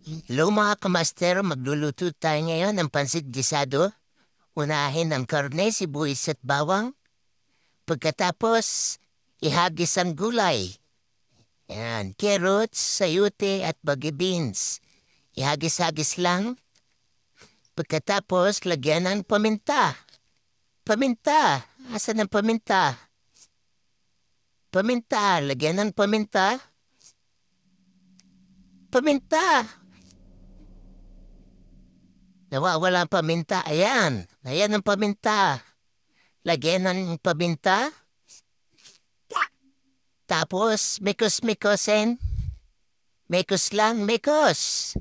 Hello mga kamaster, magluluto tayo ngayon ng pansit gisado. Unahin ang karne, sibuyas at bawang. Pagkatapos, ihagis ang gulay. Yan, carrots, sayote at baggy beans. Ihagis-hagis lang. Pagkatapos, lagyan ng paminta. Paminta! Asan ang paminta? Paminta! Lagyan ng paminta. Paminta! Nawawala ang paminta. Ayan. Ayan ang paminta. Lagyan ng paminta. Tapos, mikos-mikosin. Mikos lang, mikos.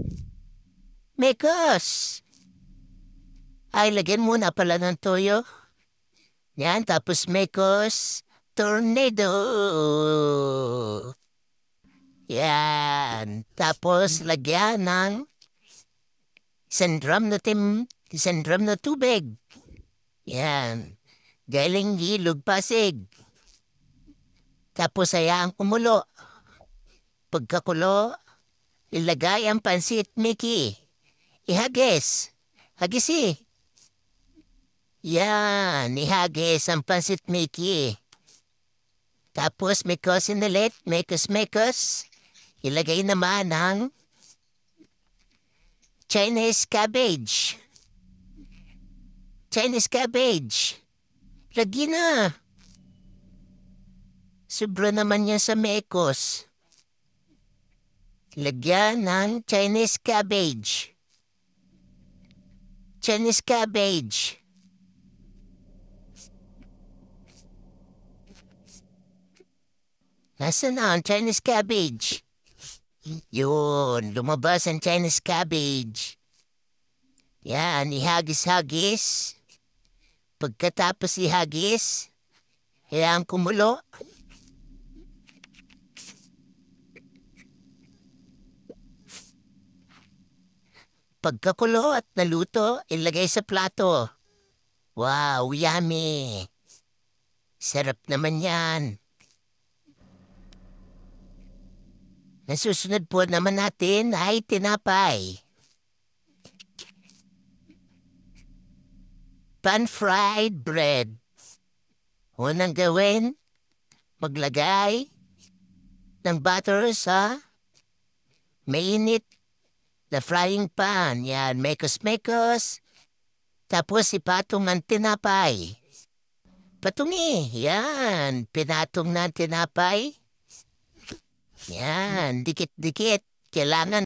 Mikos. Ay, lagyan muna pala ng toyo. Yan, tapos mikos. Tornado. Yan. Tapos, lagyan ng isang drum na tubig. Yan. Galing Ilog Pasig. Tapos hayaan kumulo. Pagkakulo, ilagay ang pansit Mickey. Ihagis. Hagisi. Yan. Ihagis ang pansit Mickey. Tapos mikosin ulit. Mikos. Ilagay naman ang Chinese cabbage. Chinese cabbage. Lagi na. Sobra naman yan sa mekos. Lagyan ng Chinese cabbage. Chinese cabbage. Nasaan na ang Chinese cabbage? Yun, lumabas ang Chinese cabbage. Yan, ihagis-hagis. Pagkatapos ihagis, hayaan kumulo. Pagkakulo at naluto, ilagay sa plato. Wow, yummy! Sarap naman yan. Nasusunod po naman natin ay tinapay. Pan-fried bread. Unang gawin, maglagay ng butter sa mainit na frying pan. Yan, mekos-mekos. Tapos ipatong ang tinapay. Patungi. Yan, pinatong na ang tinapay. Yan, dikit-dikit. Kailangan